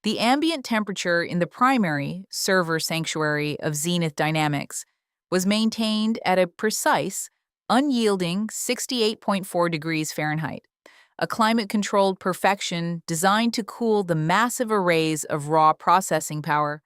The ambient temperature in the primary server sanctuary of Zenith Dynamics was maintained at a precise, unyielding 68.4 degrees Fahrenheit, a climate-controlled perfection designed to cool the massive arrays of raw processing power.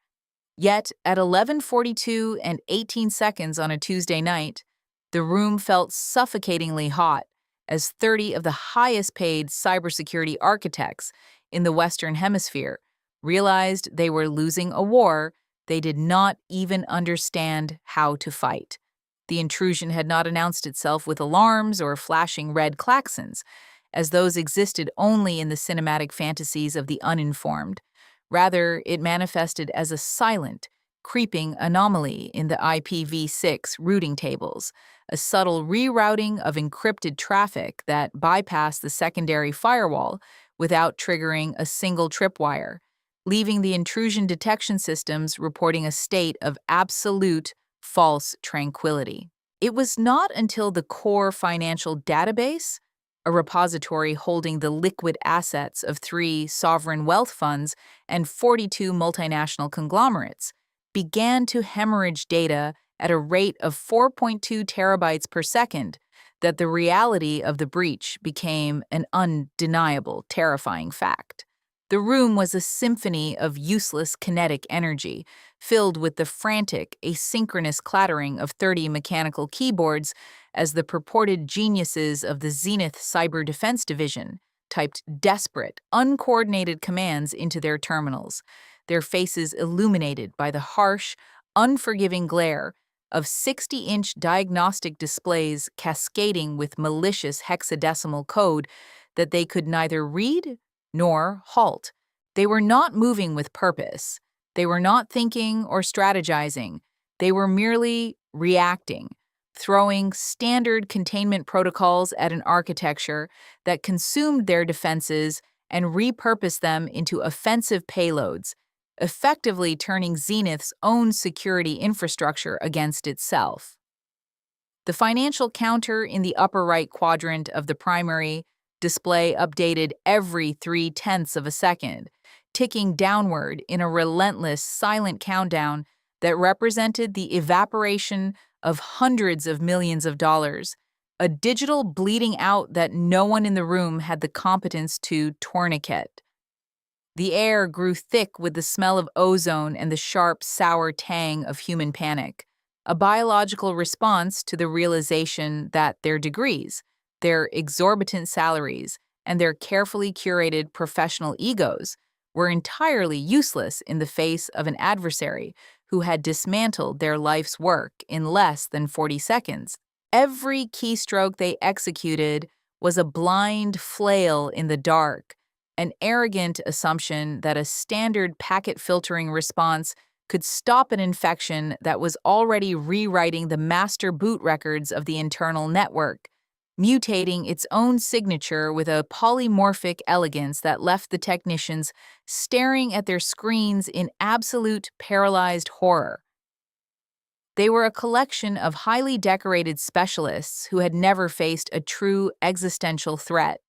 Yet, at 11:42 and 18 seconds on a Tuesday night, the room felt suffocatingly hot as 30 of the highest-paid cybersecurity architects in the Western Hemisphere realized they were losing a war they did not even understand how to fight. The intrusion had not announced itself with alarms or flashing red klaxons, as those existed only in the cinematic fantasies of the uninformed. Rather, it manifested as a silent, creeping anomaly in the IPv6 routing tables, a subtle rerouting of encrypted traffic that bypassed the secondary firewall without triggering a single tripwire, leaving the intrusion detection systems reporting a state of absolute false tranquility. It was not until the core financial database, a repository holding the liquid assets of 3 sovereign wealth funds and 42 multinational conglomerates, began to hemorrhage data at a rate of 4.2 terabytes per second, that the reality of the breach became an undeniable, terrifying fact. The room was a symphony of useless kinetic energy, filled with the frantic, asynchronous clattering of 30 mechanical keyboards as the purported geniuses of the Zenith Cyber Defense Division typed desperate, uncoordinated commands into their terminals, their faces illuminated by the harsh, unforgiving glare of 60-inch diagnostic displays cascading with malicious hexadecimal code that they could neither read nor halt. They were not moving with purpose. They were not thinking or strategizing. They were merely reacting, throwing standard containment protocols at an architecture that consumed their defenses and repurposed them into offensive payloads, effectively turning Zenith's own security infrastructure against itself. The financial counter in the upper right quadrant of the primary display updated every 0.3 of a second, ticking downward in a relentless, silent countdown that represented the evaporation of hundreds of millions of dollars, a digital bleeding out that no one in the room had the competence to tourniquet. The air grew thick with the smell of ozone and the sharp, sour tang of human panic, a biological response to the realization that their degrees, their exorbitant salaries, and their carefully curated professional egos were entirely useless in the face of an adversary who had dismantled their life's work in less than 40 seconds. Every keystroke they executed was a blind flail in the dark, an arrogant assumption that a standard packet filtering response could stop an infection that was already rewriting the master boot records of the internal network, mutating its own signature with a polymorphic elegance that left the technicians staring at their screens in absolute paralyzed horror. They were a collection of highly decorated specialists who had never faced a true existential threat.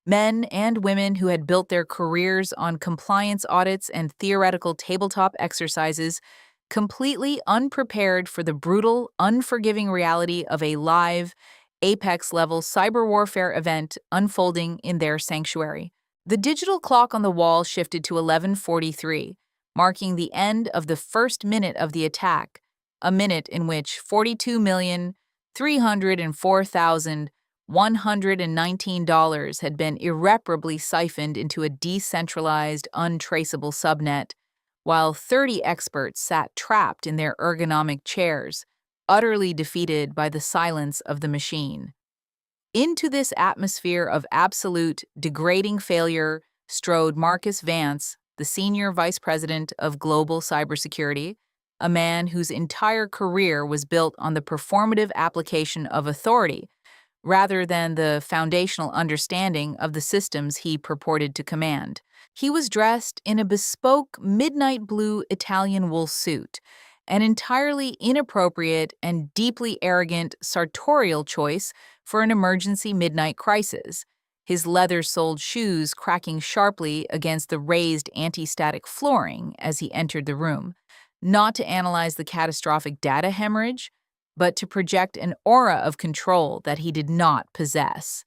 Men and women who had built their careers on compliance audits and theoretical tabletop exercises, completely unprepared for the brutal, unforgiving reality of a live, apex-level cyber warfare event unfolding in their sanctuary. The digital clock on the wall shifted to 11:43, marking the end of the first minute of the attack, a minute in which 42,304,119 had been irreparably siphoned into a decentralized, untraceable subnet, while 30 experts sat trapped in their ergonomic chairs, utterly defeated by the silence of the machine. Into this atmosphere of absolute, degrading failure strode Marcus Vance, the senior vice president of global cybersecurity, a man whose entire career was built on the performative application of authority rather than the foundational understanding of the systems he purported to command. He was dressed in a bespoke midnight blue Italian wool suit, an entirely inappropriate and deeply arrogant sartorial choice for an emergency midnight crisis. his leather-soled shoes cracking sharply against the raised anti-static flooring as he entered the room, not to analyze the catastrophic data hemorrhage, but to project an aura of control that he did not possess.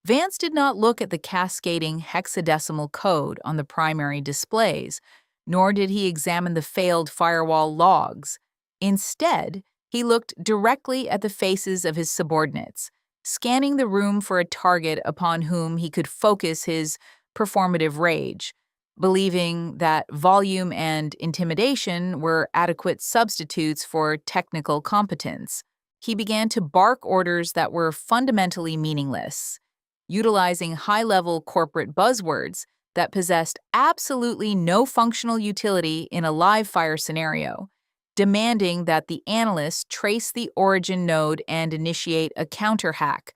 Vance did not look at the cascading hexadecimal code on the primary displays, nor did he examine the failed firewall logs. Instead, he looked directly at the faces of his subordinates, scanning the room for a target upon whom he could focus his performative rage, believing that volume and intimidation were adequate substitutes for technical competence. He began to bark orders that were fundamentally meaningless, utilizing high-level corporate buzzwords that possessed absolutely no functional utility in a live-fire scenario, demanding that the analysts trace the origin node and initiate a counter-hack,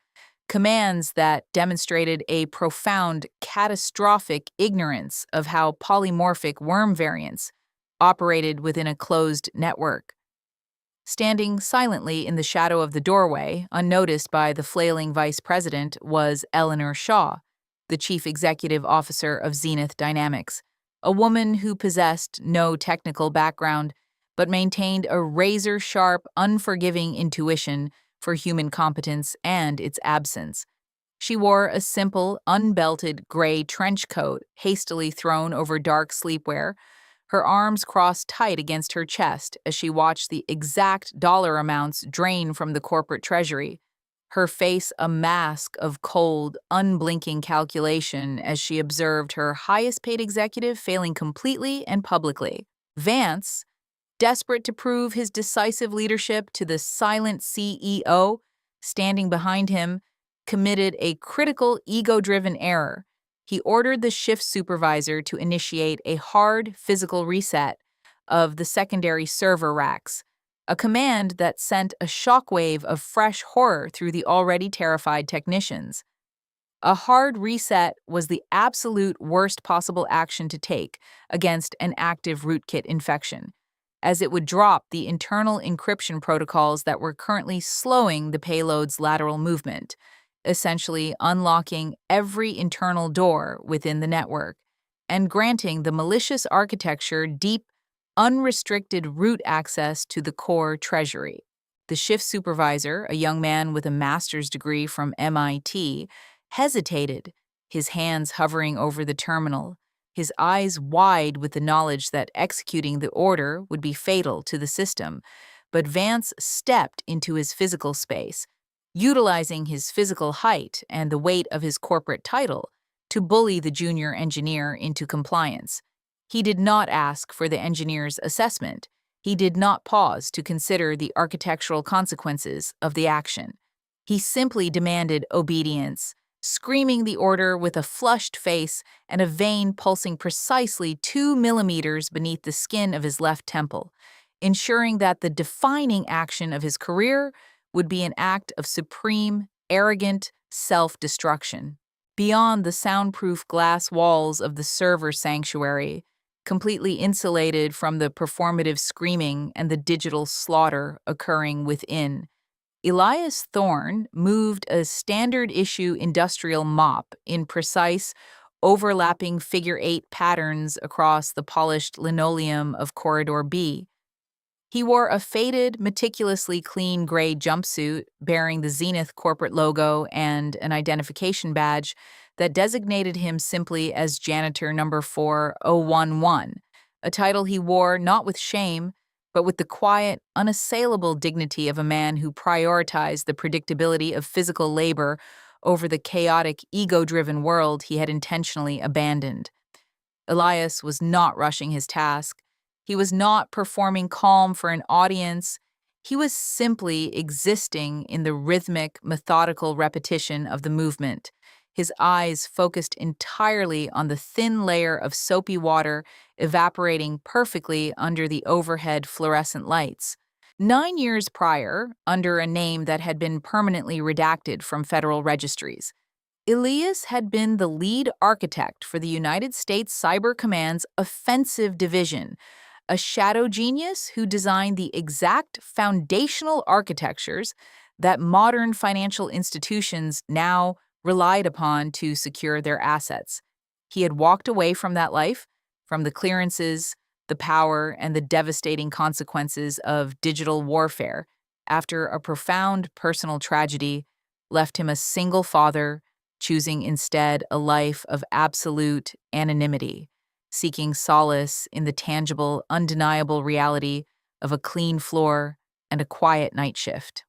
commands that demonstrated a profound, catastrophic ignorance of how polymorphic worm variants operated within a closed network. Standing silently in the shadow of the doorway, unnoticed by the flailing vice president, was Eleanor Shaw, the chief executive officer of Zenith Dynamics, a woman who possessed no technical background but maintained a razor-sharp, unforgiving intuition for human competence and its absence. She wore a simple, unbelted gray trench coat hastily thrown over dark sleepwear, her arms crossed tight against her chest as she watched the exact dollar amounts drain from the corporate treasury, her face a mask of cold, unblinking calculation as she observed her highest-paid executive failing completely and publicly. Vance, desperate to prove his decisive leadership to the silent CEO standing behind him, committed a critical ego-driven error. He ordered the shift supervisor to initiate a hard physical reset of the secondary server racks, a command that sent a shockwave of fresh horror through the already terrified technicians. A hard reset was the absolute worst possible action to take against an active rootkit infection, as it would drop the internal encryption protocols that were currently slowing the payload's lateral movement, essentially unlocking every internal door within the network and granting the malicious architecture deep, unrestricted root access to the core treasury. The shift supervisor, a young man with a master's degree from MIT, hesitated, his hands hovering over the terminal, his eyes wide with the knowledge that executing the order would be fatal to the system. But Vance stepped into his physical space, utilizing his physical height and the weight of his corporate title to bully the junior engineer into compliance. He did not ask for the engineer's assessment. He did not pause to consider the architectural consequences of the action. He simply demanded obedience, screaming the order with a flushed face and a vein pulsing precisely 2 millimeters beneath the skin of his left temple, ensuring that the defining action of his career would be an act of supreme, arrogant self-destruction. Beyond the soundproof glass walls of the server sanctuary, completely insulated from the performative screaming and the digital slaughter occurring within, Elias Thorne moved a standard-issue industrial mop in precise, overlapping figure-8 patterns across the polished linoleum of Corridor B. He wore a faded, meticulously clean gray jumpsuit bearing the Zenith corporate logo and an identification badge that designated him simply as Janitor number 4011, a title he wore not with shame, but with the quiet, unassailable dignity of a man who prioritized the predictability of physical labor over the chaotic, ego-driven world he had intentionally abandoned. Elias was not rushing his task. He was not performing calm for an audience. He was simply existing in the rhythmic, methodical repetition of the movement, his eyes focused entirely on the thin layer of soapy water evaporating perfectly under the overhead fluorescent lights. 9 years prior, under a name that had been permanently redacted from federal registries, Elias had been the lead architect for the United States Cyber Command's offensive division, a shadow genius who designed the exact foundational architectures that modern financial institutions now relied upon to secure their assets. He had walked away from that life, from the clearances, the power, and the devastating consequences of digital warfare, after a profound personal tragedy left him a single father, choosing instead a life of absolute anonymity, seeking solace in the tangible, undeniable reality of a clean floor and a quiet night shift.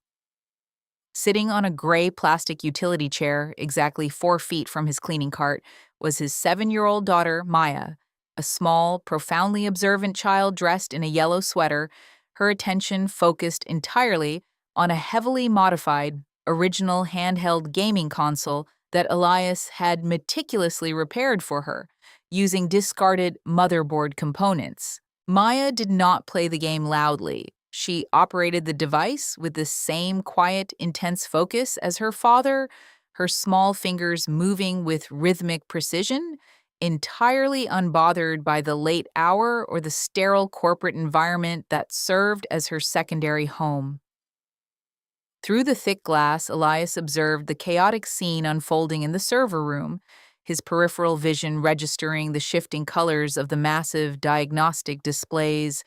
Sitting on a gray plastic utility chair exactly 4 feet from his cleaning cart was his 7-year-old daughter, Maya, a small, profoundly observant child dressed in a yellow sweater, her attention focused entirely on a heavily modified, original handheld gaming console that Elias had meticulously repaired for her, using discarded motherboard components. Maya did not play the game loudly. She operated the device with the same quiet, intense focus as her father, her small fingers moving with rhythmic precision, entirely unbothered by the late hour or the sterile corporate environment that served as her secondary home. Through the thick glass, Elias observed the chaotic scene unfolding in the server room, his peripheral vision registering the shifting colors of the massive diagnostic displays,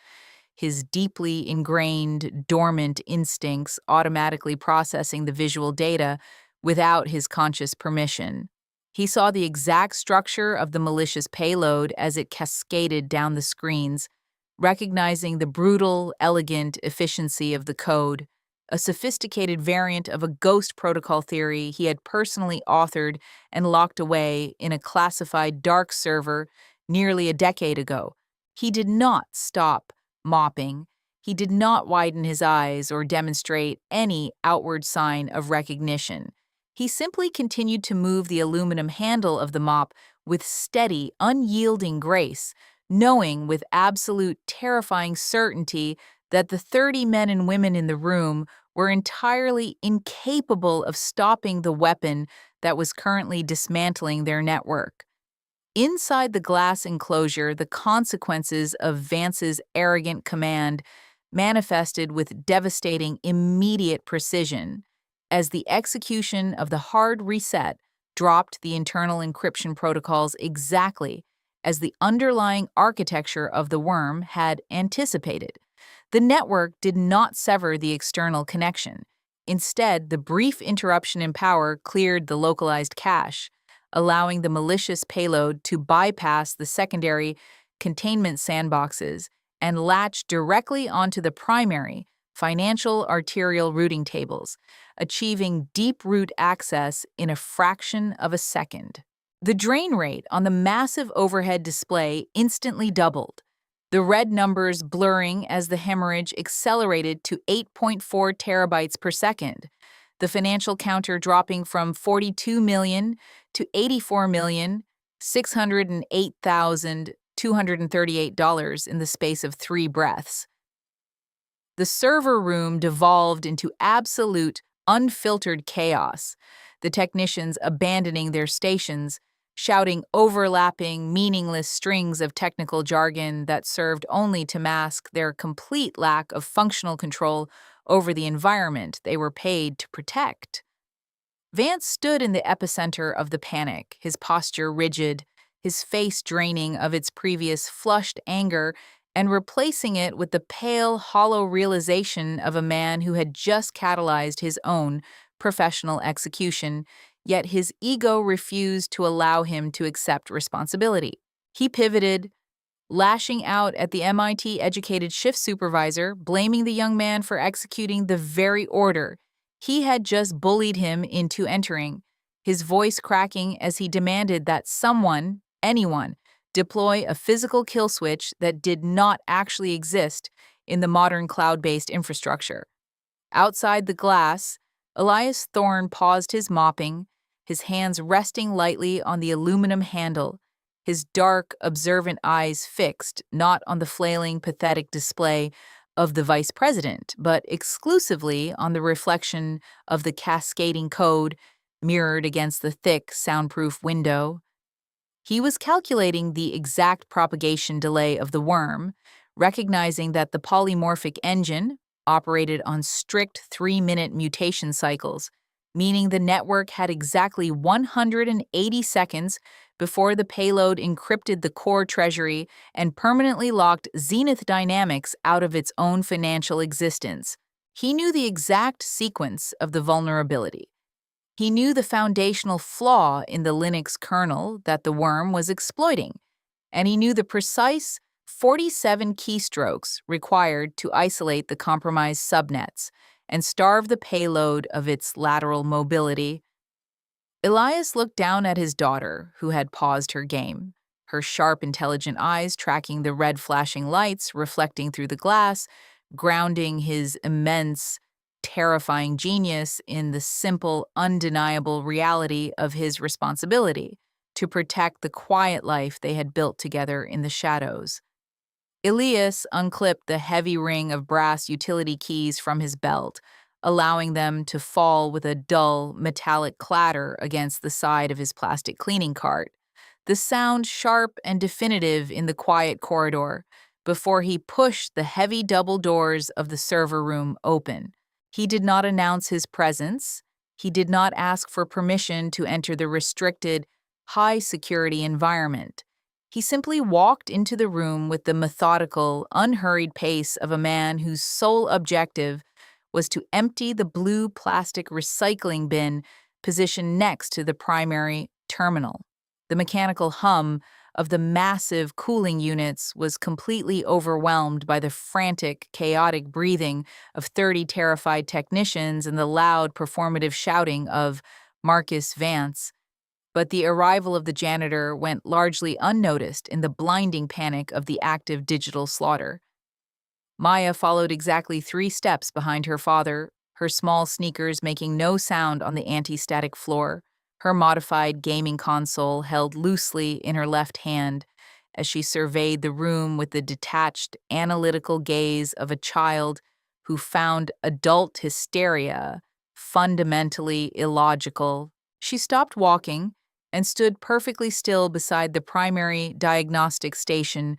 his deeply ingrained, dormant instincts automatically processing the visual data without his conscious permission. He saw the exact structure of the malicious payload as it cascaded down the screens, recognizing the brutal, elegant efficiency of the code, a sophisticated variant of a ghost protocol theory he had personally authored and locked away in a classified dark server nearly a decade ago. He did not stop mopping. He did not widen his eyes or demonstrate any outward sign of recognition. He simply continued to move the aluminum handle of the mop with steady, unyielding grace, knowing with absolute terrifying certainty that the 30 men and women in the room were entirely incapable of stopping the weapon that was currently dismantling their network. Inside the glass enclosure, the consequences of Vance's arrogant command manifested with devastating, immediate precision, as the execution of the hard reset dropped the internal encryption protocols exactly as the underlying architecture of the worm had anticipated. The network did not sever the external connection. Instead, the brief interruption in power cleared the localized cache, allowing the malicious payload to bypass the secondary containment sandboxes and latch directly onto the primary financial arterial routing tables, achieving deep root access in a fraction of a second. The drain rate on the massive overhead display instantly doubled, the red numbers blurring as the hemorrhage accelerated to 8.4 terabytes per second, the financial counter dropping from 42 million to 84,608,238 in the space of 3 breaths. The server room devolved into absolute, unfiltered chaos, the technicians abandoning their stations, shouting overlapping, meaningless strings of technical jargon that served only to mask their complete lack of functional control over the environment they were paid to protect. Vance stood in the epicenter of the panic, his posture rigid, his face draining of its previous flushed anger and replacing it with the pale, hollow realization of a man who had just catalyzed his own professional execution, yet his ego refused to allow him to accept responsibility. He pivoted, lashing out at the MIT-educated shift supervisor, blaming the young man for executing the very order he had just bullied him into entering, his voice cracking as he demanded that someone, anyone, deploy a physical kill switch that did not actually exist in the modern cloud-based infrastructure. Outside the glass, Elias Thorne paused his mopping, his hands resting lightly on the aluminum handle, his dark, observant eyes fixed not on the flailing, pathetic display of the vice president, but exclusively on the reflection of the cascading code mirrored against the thick, soundproof window. He was calculating the exact propagation delay of the worm, recognizing that the polymorphic engine operated on strict 3-minute mutation cycles, meaning the network had exactly 180 seconds before the payload encrypted the core treasury and permanently locked Zenith Dynamics out of its own financial existence. He knew the exact sequence of the vulnerability. He knew the foundational flaw in the Linux kernel that the worm was exploiting, and he knew the precise 47 keystrokes required to isolate the compromised subnets and starve the payload of its lateral mobility. Elias looked down at his daughter, who had paused her game, her sharp, intelligent eyes tracking the red flashing lights reflecting through the glass, grounding his immense, terrifying genius in the simple, undeniable reality of his responsibility to protect the quiet life they had built together in the shadows. Elias unclipped the heavy ring of brass utility keys from his belt, allowing them to fall with a dull, metallic clatter against the side of his plastic cleaning cart, the sound sharp and definitive in the quiet corridor, before he pushed the heavy double doors of the server room open. He did not announce his presence. He did not ask for permission to enter the restricted, high-security environment. He simply walked into the room with the methodical, unhurried pace of a man whose sole objective was to empty the blue plastic recycling bin positioned next to the primary terminal. The mechanical hum of the massive cooling units was completely overwhelmed by the frantic, chaotic breathing of 30 terrified technicians and the loud, performative shouting of Marcus Vance. But the arrival of the janitor went largely unnoticed in the blinding panic of the active digital slaughter. Maya followed exactly 3 steps behind her father, her small sneakers making no sound on the anti-static floor, her modified gaming console held loosely in her left hand as she surveyed the room with the detached, analytical gaze of a child who found adult hysteria fundamentally illogical. She stopped walking and stood perfectly still beside the primary diagnostic station,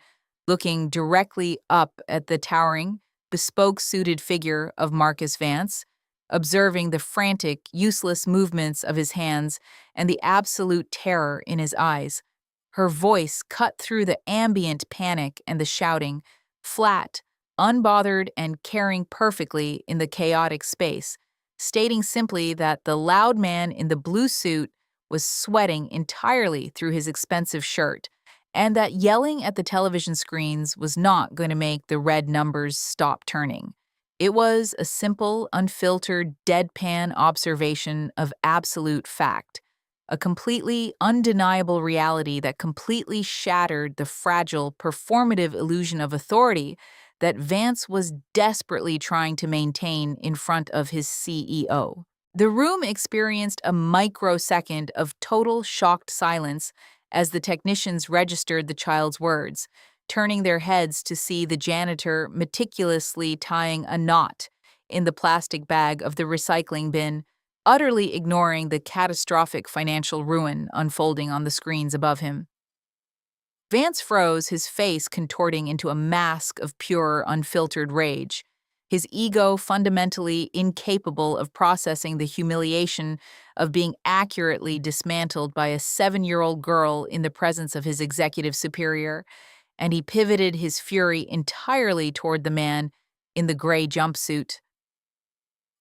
looking directly up at the towering, bespoke-suited figure of Marcus Vance, observing the frantic, useless movements of his hands and the absolute terror in his eyes. Her voice cut through the ambient panic and the shouting, flat, unbothered, and caring perfectly in the chaotic space, stating simply that the loud man in the blue suit was sweating entirely through his expensive shirt, and that yelling at the television screens was not going to make the red numbers stop turning. It was a simple, unfiltered, deadpan observation of absolute fact, a completely undeniable reality that completely shattered the fragile, performative illusion of authority that Vance was desperately trying to maintain in front of his CEO. The room experienced a microsecond of total shocked silence as the technicians registered the child's words, turning their heads to see the janitor meticulously tying a knot in the plastic bag of the recycling bin, utterly ignoring the catastrophic financial ruin unfolding on the screens above him. Vance froze, his face contorting into a mask of pure, unfiltered rage, his ego fundamentally incapable of processing the humiliation of being accurately dismantled by a 7-year-old girl in the presence of his executive superior, and he pivoted his fury entirely toward the man in the gray jumpsuit.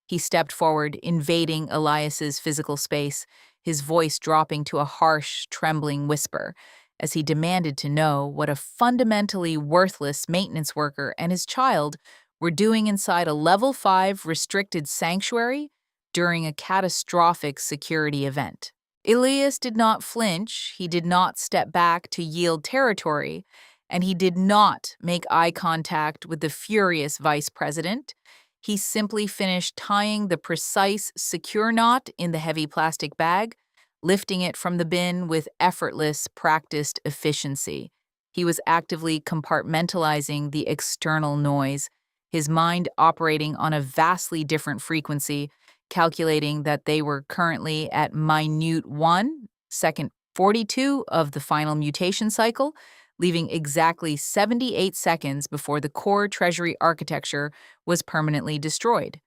He stepped forward, invading Elias's physical space, his voice dropping to a harsh, trembling whisper, as he demanded to know what a fundamentally worthless maintenance worker and his child were doing inside a Level 5 restricted sanctuary during a catastrophic security event. Elias did not flinch, he did not step back to yield territory, and he did not make eye contact with the furious vice president. He simply finished tying the precise secure knot in the heavy plastic bag, lifting it from the bin with effortless, practiced efficiency. He was actively compartmentalizing the external noise, his mind operating on a vastly different frequency, calculating that they were currently at minute 1, second 42 of the final mutation cycle, leaving exactly 78 seconds before the core treasury architecture was permanently destroyed.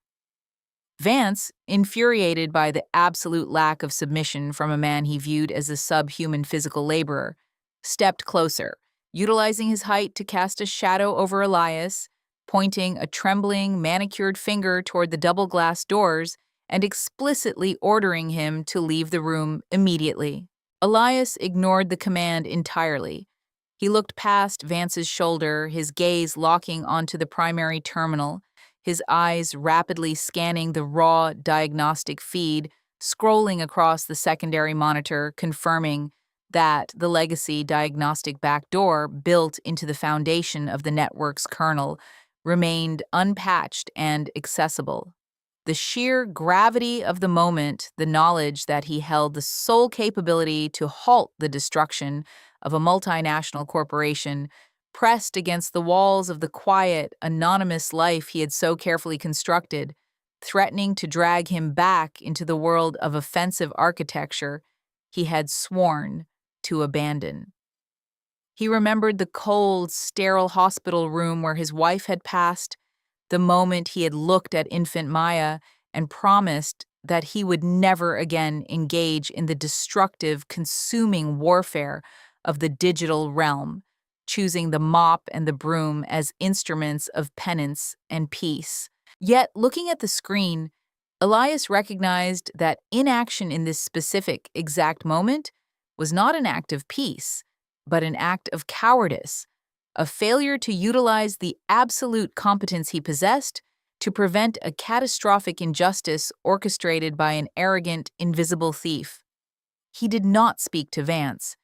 Vance, infuriated by the absolute lack of submission from a man he viewed as a subhuman physical laborer, stepped closer, utilizing his height to cast a shadow over Elias, pointing a trembling, manicured finger toward the double glass doors and explicitly ordering him to leave the room immediately. Elias ignored the command entirely. He looked past Vance's shoulder, his gaze locking onto the primary terminal, his eyes rapidly scanning the raw diagnostic feed, scrolling across the secondary monitor, confirming that the legacy diagnostic backdoor built into the foundation of the network's kernel remained unpatched and accessible. The sheer gravity of the moment, the knowledge that he held the sole capability to halt the destruction of a multinational corporation, pressed against the walls of the quiet, anonymous life he had so carefully constructed, threatening to drag him back into the world of offensive architecture he had sworn to abandon. He remembered the cold, sterile hospital room where his wife had passed, the moment he had looked at infant Maya and promised that he would never again engage in the destructive, consuming warfare of the digital realm, choosing the mop and the broom as instruments of penance and peace. Yet, looking at the screen, Elias recognized that inaction in this specific, exact moment was not an act of peace, but an act of cowardice, a failure to utilize the absolute competence he possessed to prevent a catastrophic injustice orchestrated by an arrogant, invisible thief. He did not speak to Vance.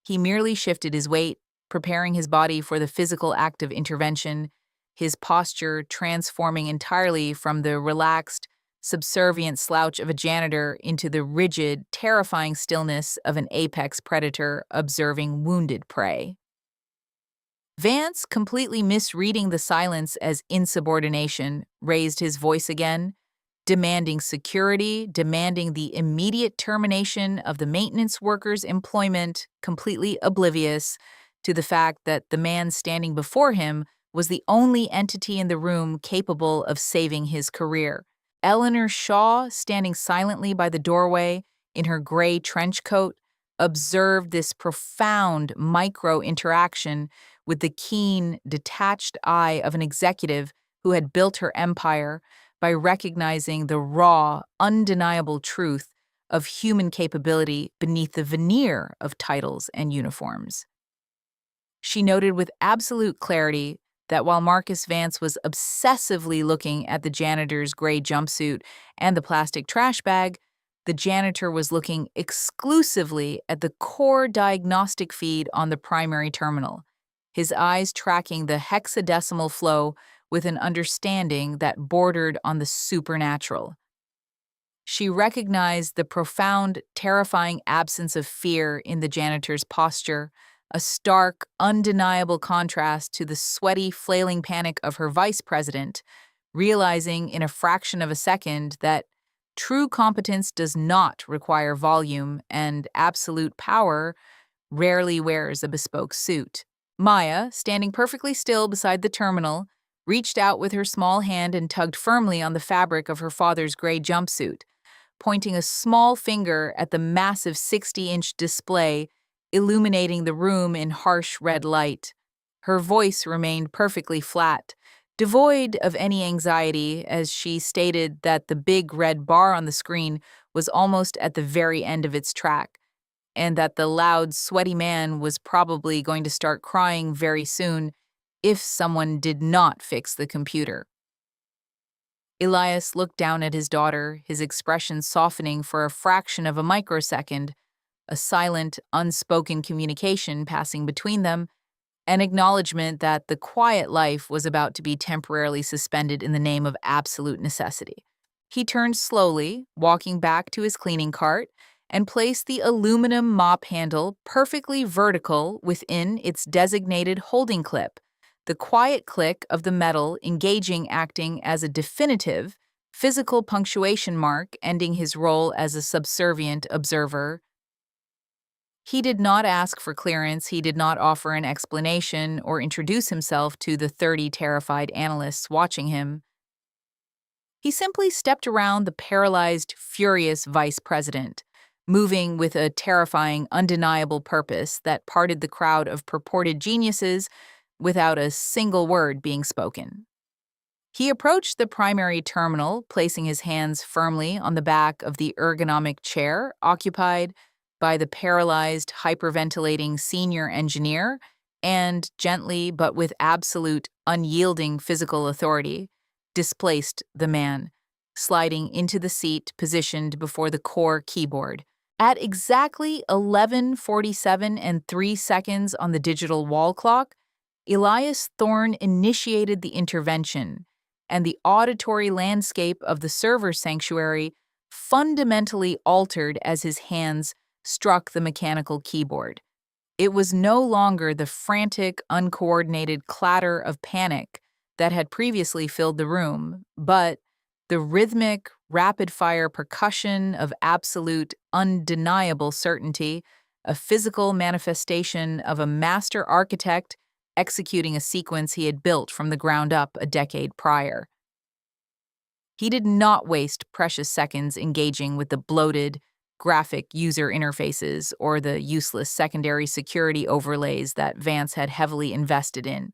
He merely shifted his weight, preparing his body for the physical act of intervention, his posture transforming entirely from the relaxed, subservient slouch of a janitor into the rigid, terrifying stillness of an apex predator observing wounded prey. Vance, completely misreading the silence as insubordination, raised his voice again, demanding security, demanding the immediate termination of the maintenance worker's employment, completely oblivious to the fact that the man standing before him was the only entity in the room capable of saving his career. Eleanor Shaw, standing silently by the doorway in her gray trench coat, observed this profound micro-interaction with the keen, detached eye of an executive who had built her empire by recognizing the raw, undeniable truth of human capability beneath the veneer of titles and uniforms. She noted with absolute clarity that while Marcus Vance was obsessively looking at the janitor's gray jumpsuit and the plastic trash bag, the janitor was looking exclusively at the core diagnostic feed on the primary terminal, his eyes tracking the hexadecimal flow with an understanding that bordered on the supernatural. She recognized the profound, terrifying absence of fear in the janitor's posture, a stark, undeniable contrast to the sweaty, flailing panic of her vice president, realizing in a fraction of a second that true competence does not require volume and absolute power rarely wears a bespoke suit. Maya, standing perfectly still beside the terminal, reached out with her small hand and tugged firmly on the fabric of her father's gray jumpsuit, pointing a small finger at the massive 60-inch display illuminating the room in harsh red light. Her voice remained perfectly flat, devoid of any anxiety, as she stated that the big red bar on the screen was almost at the very end of its track, and that the loud, sweaty man was probably going to start crying very soon if someone did not fix the computer. Elias looked down at his daughter, his expression softening for a fraction of a microsecond, a silent, unspoken communication passing between them, an acknowledgement that the quiet life was about to be temporarily suspended in the name of absolute necessity. He turned slowly, walking back to his cleaning cart, and placed the aluminum mop handle perfectly vertical within its designated holding clip, the quiet click of the metal engaging acting as a definitive, physical punctuation mark ending his role as a subservient observer. He did not ask for clearance, he did not offer an explanation or introduce himself to the 30 terrified analysts watching him. He simply stepped around the paralyzed, furious vice president, moving with a terrifying, undeniable purpose that parted the crowd of purported geniuses without a single word being spoken. He approached the primary terminal, placing his hands firmly on the back of the ergonomic chair occupied by the paralyzed, hyperventilating senior engineer, and gently but with absolute, unyielding physical authority, displaced the man, sliding into the seat positioned before the core keyboard. At exactly 11:47 and 3 seconds on the digital wall clock, Elias Thorne initiated the intervention, and the auditory landscape of the server sanctuary fundamentally altered as his hands struck the mechanical keyboard. It was no longer the frantic, uncoordinated clatter of panic that had previously filled the room, but the rhythmic, rapid-fire percussion of absolute, undeniable certainty, a physical manifestation of a master architect executing a sequence he had built from the ground up a decade prior. He did not waste precious seconds engaging with the bloated, graphic user interfaces or the useless secondary security overlays that Vance had heavily invested in.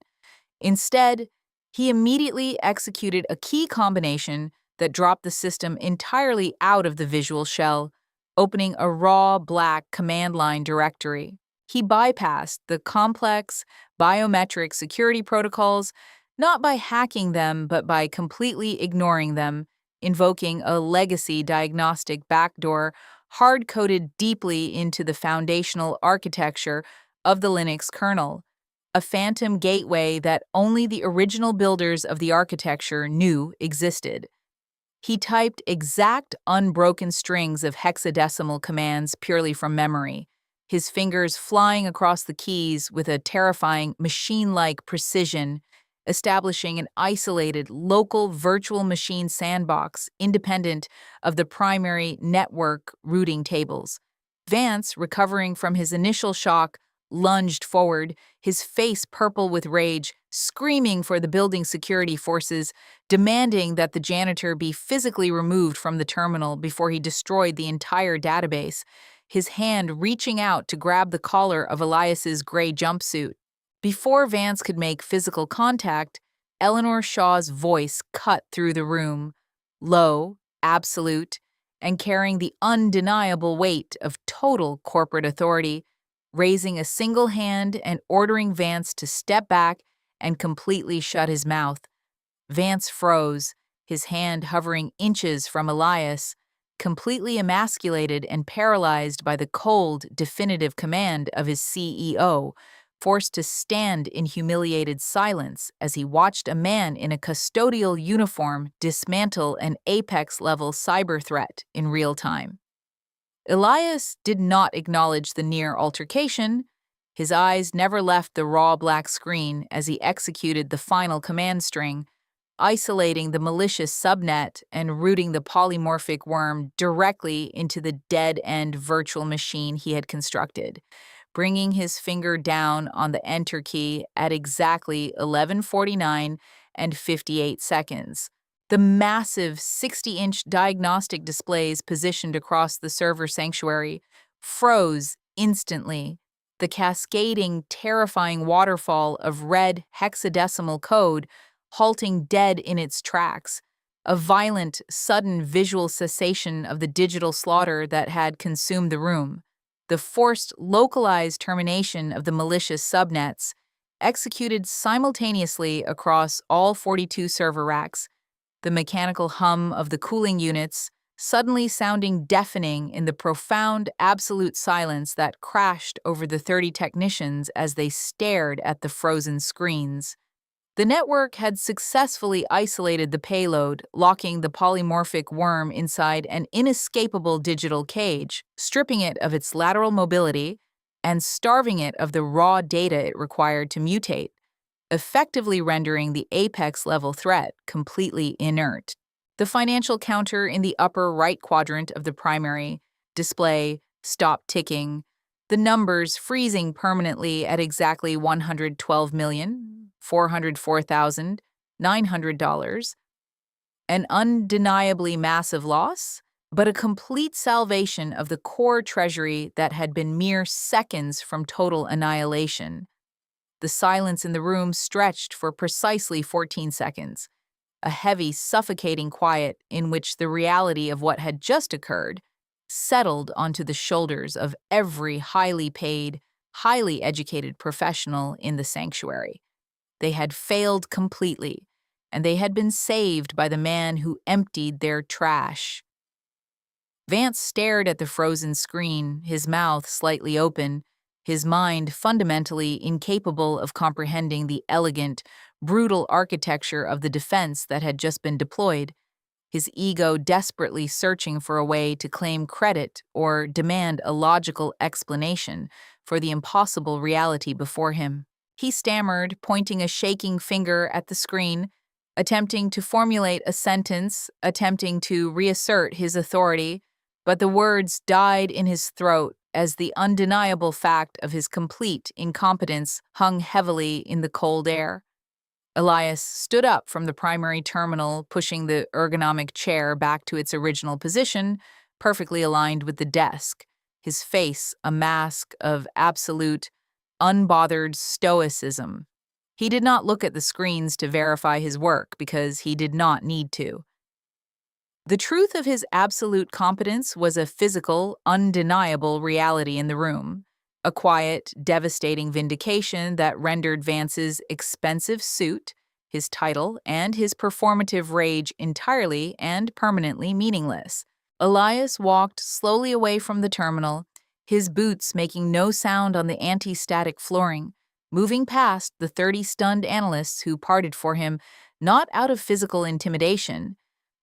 Instead, he immediately executed a key combination that dropped the system entirely out of the visual shell, opening a raw black command line directory. He bypassed the complex biometric security protocols not by hacking them but by completely ignoring them, invoking a legacy diagnostic backdoor hard-coded deeply into the foundational architecture of the Linux kernel, a phantom gateway that only the original builders of the architecture knew existed. He typed exact, unbroken strings of hexadecimal commands purely from memory, his fingers flying across the keys with a terrifying, machine-like precision, establishing an isolated, local virtual machine sandbox independent of the primary network routing tables. Vance, recovering from his initial shock, lunged forward, his face purple with rage, screaming for the building security forces, demanding that the janitor be physically removed from the terminal before he destroyed the entire database, his hand reaching out to grab the collar of Elias's gray jumpsuit. Before Vance could make physical contact, Eleanor Shaw's voice cut through the room, low, absolute, and carrying the undeniable weight of total corporate authority, raising a single hand and ordering Vance to step back and completely shut his mouth. Vance froze, his hand hovering inches from Elias, completely emasculated and paralyzed by the cold, definitive command of his CEO, forced to stand in humiliated silence as he watched a man in a custodial uniform dismantle an apex-level cyber threat in real time. Elias did not acknowledge the near altercation. His eyes never left the raw black screen as he executed the final command string, isolating the malicious subnet and routing the polymorphic worm directly into the dead-end virtual machine he had constructed, bringing his finger down on the enter key at exactly 11:49 and 58 seconds. The massive 60-inch diagnostic displays positioned across the server sanctuary froze instantly. The cascading, terrifying waterfall of red hexadecimal code halting dead in its tracks, a violent, sudden visual cessation of the digital slaughter that had consumed the room, the forced, localized termination of the malicious subnets, executed simultaneously across all 42 server racks, the mechanical hum of the cooling units suddenly sounding deafening in the profound, absolute silence that crashed over the 30 technicians as they stared at the frozen screens. The network had successfully isolated the payload, locking the polymorphic worm inside an inescapable digital cage, stripping it of its lateral mobility, and starving it of the raw data it required to mutate, effectively rendering the apex-level threat completely inert. The financial counter in the upper right quadrant of the primary display stopped ticking, the numbers freezing permanently at exactly $112,404,900. An undeniably massive loss, but a complete salvation of the core treasury that had been mere seconds from total annihilation. The silence in the room stretched for precisely 14 seconds, a heavy, suffocating quiet in which the reality of what had just occurred settled onto the shoulders of every highly paid, highly educated professional in the sanctuary. They had failed completely, and they had been saved by the man who emptied their trash. Vance stared at the frozen screen, his mouth slightly open, his mind fundamentally incapable of comprehending the elegant, brutal architecture of the defense that had just been deployed, his ego desperately searching for a way to claim credit or demand a logical explanation for the impossible reality before him. He stammered, pointing a shaking finger at the screen, attempting to formulate a sentence, attempting to reassert his authority, but the words died in his throat as the undeniable fact of his complete incompetence hung heavily in the cold air. Elias stood up from the primary terminal, pushing the ergonomic chair back to its original position, perfectly aligned with the desk, his face a mask of absolute, unbothered stoicism. He did not look at the screens to verify his work because he did not need to. The truth of his absolute competence was a physical, undeniable reality in the room, a quiet, devastating vindication that rendered Vance's expensive suit, his title, and his performative rage entirely and permanently meaningless. Elias walked slowly away from the terminal, his boots making no sound on the anti-static flooring, moving past the 30 stunned analysts who parted for him not out of physical intimidation,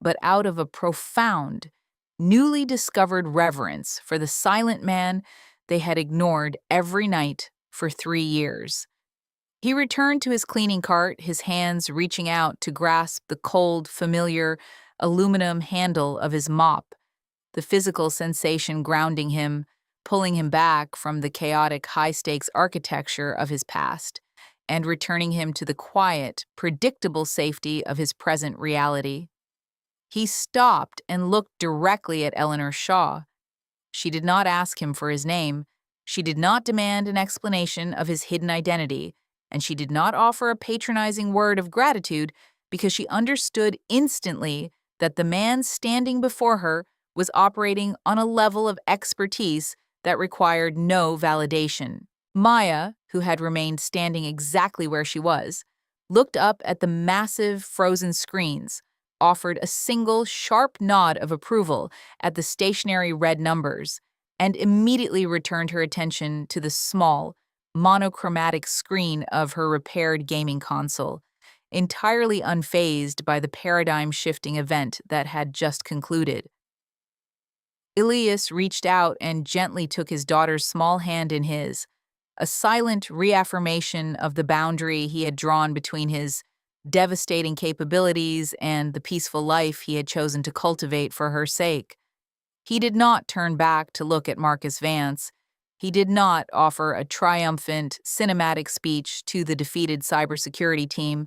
but out of a profound, newly discovered reverence for the silent man they had ignored every night for 3 years. He returned to his cleaning cart, his hands reaching out to grasp the cold, familiar aluminum handle of his mop, the physical sensation grounding him, pulling him back from the chaotic, high-stakes architecture of his past, and returning him to the quiet, predictable safety of his present reality. He stopped and looked directly at Eleanor Shaw. She did not ask him for his name. She did not demand an explanation of his hidden identity, and she did not offer a patronizing word of gratitude because she understood instantly that the man standing before her was operating on a level of expertise that required no validation. Maya, who had remained standing exactly where she was, looked up at the massive frozen screens, offered a single sharp nod of approval at the stationary red numbers, and immediately returned her attention to the small, monochromatic screen of her repaired gaming console, entirely unfazed by the paradigm-shifting event that had just concluded. Elias reached out and gently took his daughter's small hand in his, a silent reaffirmation of the boundary he had drawn between his devastating capabilities and the peaceful life he had chosen to cultivate for her sake. He did not turn back to look at Marcus Vance. He did not offer a triumphant, cinematic speech to the defeated cybersecurity team,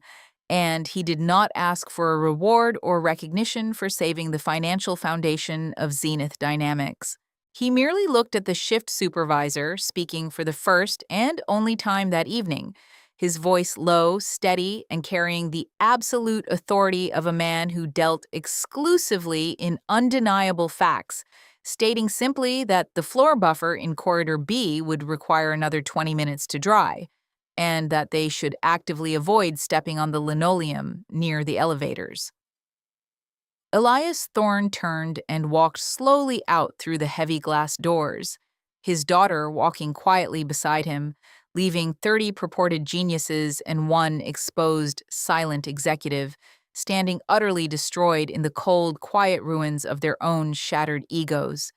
and he did not ask for a reward or recognition for saving the financial foundation of Zenith Dynamics. He merely looked at the shift supervisor, speaking for the first and only time that evening, his voice low, steady, and carrying the absolute authority of a man who dealt exclusively in undeniable facts, stating simply that the floor buffer in Corridor B would require another 20 minutes to dry, and that they should actively avoid stepping on the linoleum near the elevators. Elias Thorne turned and walked slowly out through the heavy glass doors, his daughter walking quietly beside him, leaving 30 purported geniuses and one exposed, silent executive standing utterly destroyed in the cold, quiet ruins of their own shattered egos.